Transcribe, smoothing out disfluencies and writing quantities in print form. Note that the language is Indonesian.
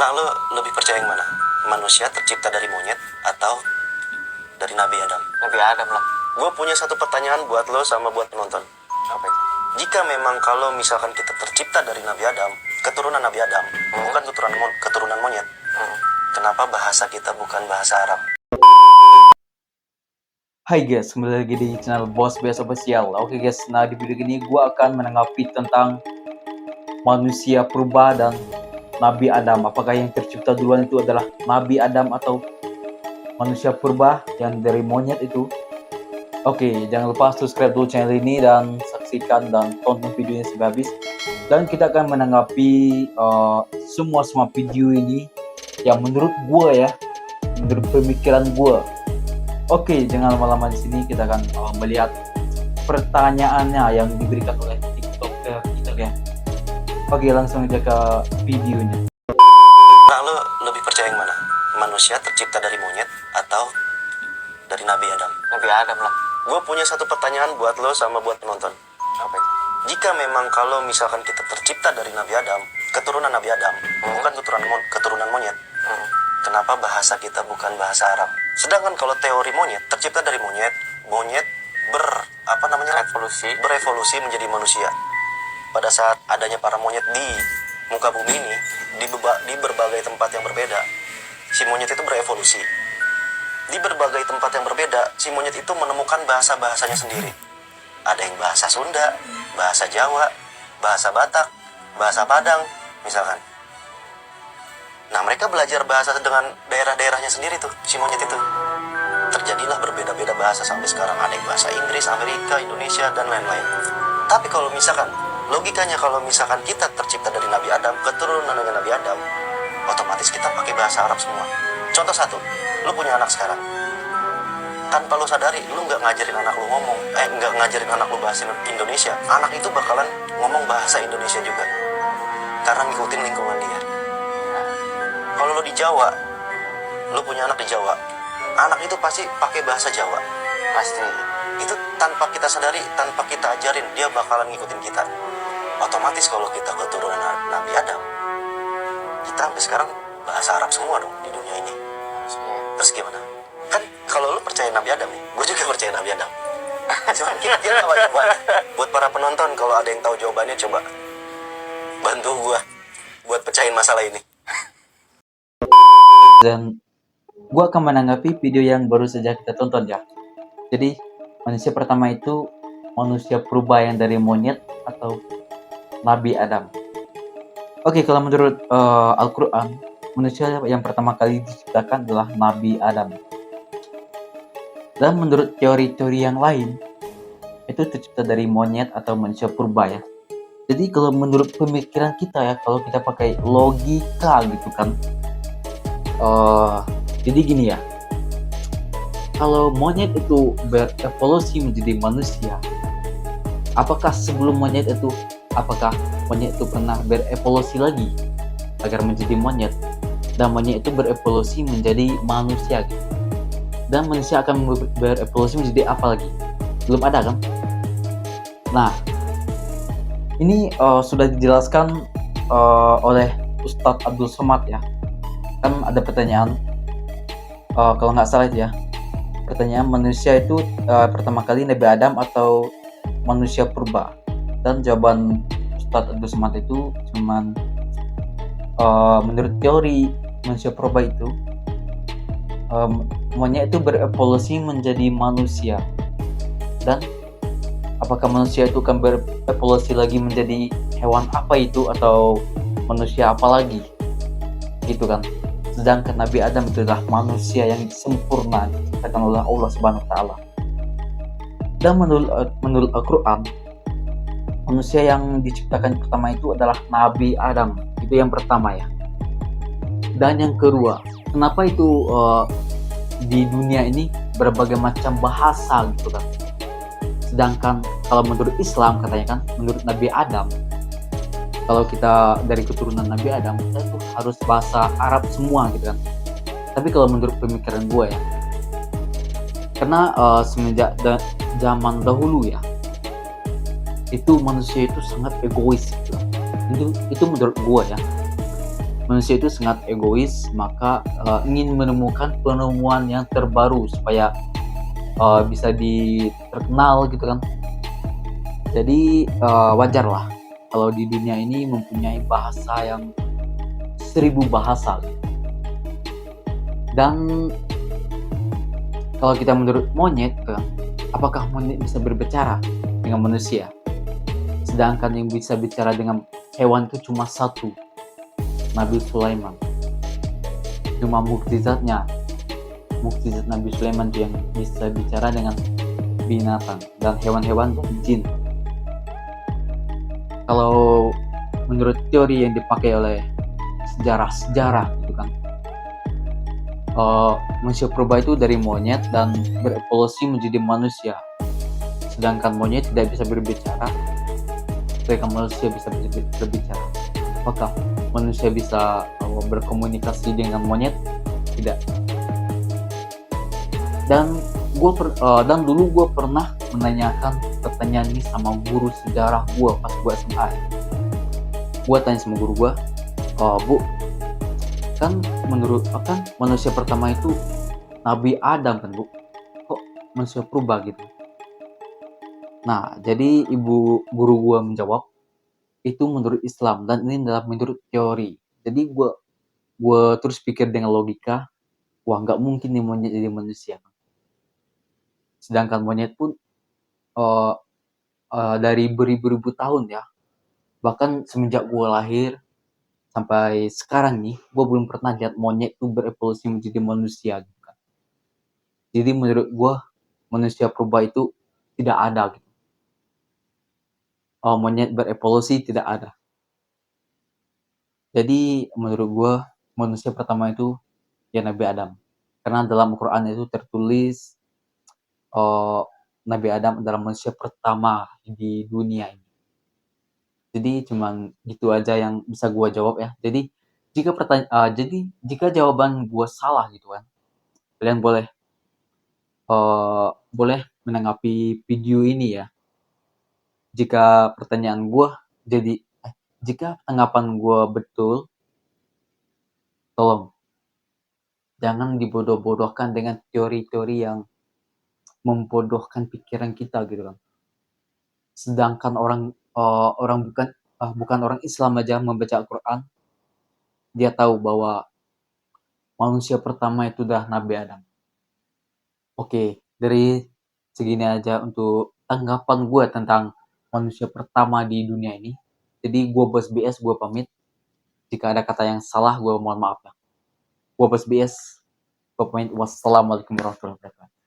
Nah, lo lebih percaya yang mana? Manusia tercipta dari monyet atau dari Nabi Adam? Nabi Adam lah. Gue punya satu pertanyaan buat lo sama buat penonton. Apa itu? Jika memang kalau misalkan kita tercipta dari Nabi Adam, keturunan Nabi Adam, bukan keturunan monyet, kenapa bahasa kita bukan bahasa Arab? Hai guys, kembali lagi di channel Boss BS Official. Oke guys, nah di video ini gue akan menanggapi tentang manusia purba dan Nabi Adam. Apakah yang tercipta duluan itu adalah Nabi Adam atau manusia purba yang dari monyet itu? Oke, jangan lupa subscribe dulu channel ini dan saksikan dan tonton videonya sampai habis. Dan kita akan menanggapi semua video ini yang menurut gue ya, menurut pemikiran gue. Oke, jangan lama-lama di sini, kita akan melihat pertanyaannya yang diberikan oleh TikTok kita ya. Oke, langsung aja ke videonya. Nah, lo lebih percaya yang mana? Manusia tercipta dari monyet atau dari Nabi Adam? Nabi Adam lah. Gue punya satu pertanyaan buat lo sama buat penonton. Apa itu? Jika memang kalau misalkan kita tercipta dari Nabi Adam, keturunan Nabi Adam, bukan keturunan monyet, kenapa bahasa kita bukan bahasa Arab? Sedangkan kalau teori monyet, tercipta dari monyet berevolusi menjadi manusia. Pada saat adanya para monyet di muka bumi ini, di berbagai tempat yang berbeda, si monyet itu berevolusi. Di berbagai tempat yang berbeda, si monyet itu menemukan bahasa-bahasanya sendiri. Ada yang bahasa Sunda, bahasa Jawa, bahasa Batak, bahasa Padang, misalkan. Nah, mereka belajar bahasa dengan daerah-daerahnya sendiri tuh, si monyet itu. Terjadilah berbeda-beda bahasa sampai sekarang. Ada yang bahasa Inggris, Amerika, Indonesia, dan lain-lain. Tapi kalau misalkan, logikanya kalau misalkan kita tercipta dari Nabi Adam, keturunan dari Nabi Adam, otomatis kita pakai bahasa Arab semua. Contoh satu, lu punya anak sekarang. Tanpa lu sadari, lu nggak ngajarin anak lu nggak ngajarin anak lu bahasa Indonesia. Anak itu bakalan ngomong bahasa Indonesia juga. Karena ngikutin lingkungan dia. Kalau lo di Jawa, lo punya anak di Jawa, anak itu pasti pakai bahasa Jawa. Pasti. Itu tanpa kita sadari, tanpa kita ajarin, dia bakalan ngikutin kita. Otomatis kalau kita keturunan Nabi Adam, kita sampai sekarang bahasa Arab semua dong di dunia ini. Terus gimana? Kan kalau lo percaya Nabi Adam nih, gue juga percaya Nabi Adam. Cuma kira-kira buat para penonton, kalau ada yang tahu jawabannya, coba bantu gue buat pecahin masalah ini. Dan gue akan menanggapi video yang baru saja kita tonton ya. Jadi manusia pertama itu manusia purba yang dari monyet atau Nabi Adam. Oke, kalau menurut Al-Quran, manusia yang pertama kali diciptakan adalah Nabi Adam. Dan menurut teori-teori yang lain, itu tercipta dari monyet atau manusia purba ya. Jadi kalau menurut pemikiran kita ya, kalau kita pakai logika gitu kan, jadi gini ya, kalau monyet itu berevolusi menjadi manusia, apakah sebelum monyet itu pernah berevolusi lagi agar menjadi monyet, dan monyet itu berevolusi menjadi manusia gitu. Dan manusia akan berevolusi menjadi apa lagi? Belum ada kan? Nah, ini sudah dijelaskan oleh Ustadz Abdul Somad ya. Kan ada pertanyaan, kalau nggak salah itu ya, pertanyaan manusia itu pertama kali Nabi Adam atau manusia purba, dan jawaban Ustadz Abdul Somad itu cuman menurut teori manusia purba itu monyet itu berevolusi menjadi manusia, dan apakah manusia itu akan berevolusi lagi menjadi hewan apa itu atau manusia apa lagi gitu kan. Sedangkan Nabi Adam itu adalah manusia yang sempurna diciptakan oleh Allah Subhanahu wa taala. Dan menurut Al-Qur'an, manusia yang diciptakan pertama itu adalah Nabi Adam. Itu yang pertama ya. Dan yang kedua, kenapa itu di dunia ini berbagai macam bahasa gitu kan. Sedangkan kalau menurut Islam katanya kan, menurut Nabi Adam, kalau kita dari keturunan Nabi Adam, kita itu harus bahasa Arab semua gitu kan. Tapi kalau menurut pemikiran gue ya, karena semenjak zaman dahulu ya, itu manusia itu sangat egois gitu. Itu menurut gue ya. manusia itu sangat egois, maka ingin menemukan penemuan yang terbaru supaya bisa terkenal gitu kan. Jadi wajar lah kalau di dunia ini mempunyai bahasa yang 1000 bahasa. Dan kalau kita menurut monyet kan, apakah monyet bisa berbicara dengan manusia? Sedangkan yang bisa bicara dengan hewan itu cuma satu, Nabi Sulaiman. Cuma mukjizat Nabi Sulaiman yang bisa bicara dengan binatang dan hewan-hewan dan jin. Kalau menurut teori yang dipakai oleh sejarah gitu kan, manusia purba itu dari monyet dan berevolusi menjadi manusia. Sedangkan monyet tidak bisa berbicara, sedangkan manusia bisa berbicara. Apakah manusia bisa berkomunikasi dengan monyet? Tidak. Dan dulu gue pernah menanyakan pertanyaan ini sama guru sejarah gue pas gue SMA. Gue tanya sama guru gue, Bu, kan menurut manusia pertama itu Nabi Adam kan, Bu? Kok manusia purba gitu? Nah, jadi ibu guru gue menjawab, itu menurut Islam dan ini adalah menurut teori. Jadi gue terus pikir dengan logika, wah nggak mungkin nih monyet jadi manusia. Sedangkan monyet pun dari beribu-ribu tahun ya, bahkan semenjak gue lahir sampai sekarang nih, gue belum pernah lihat monyet itu berevolusi menjadi manusia gitu kan. Jadi menurut gue manusia purba itu tidak ada gitu. Monyet berevolusi tidak ada. Jadi menurut gue manusia pertama itu ya Nabi Adam. Karena dalam Al-Quran itu tertulis Nabi Adam adalah manusia pertama di dunia ini. Jadi cuman gitu aja yang bisa gue jawab ya. Jadi jika jawaban gue salah gitu kan, kalian boleh menanggapi video ini ya. Jika pertanyaan gue jika tanggapan gue betul, tolong jangan dibodoh-bodohkan dengan teori-teori yang membodohkan pikiran kita gitu kan. Sedangkan bukan orang Islam aja membaca Al-Quran, dia tahu bahwa manusia pertama itu dah Nabi Adam. Oke, dari segini aja untuk tanggapan gue tentang manusia pertama di dunia ini. Jadi gue Bos BS, gue pamit. Jika ada kata yang salah, gue mohon maaf ya. Gue Bos BS, gue pamit. Wassalamualaikum warahmatullahi wabarakatuh.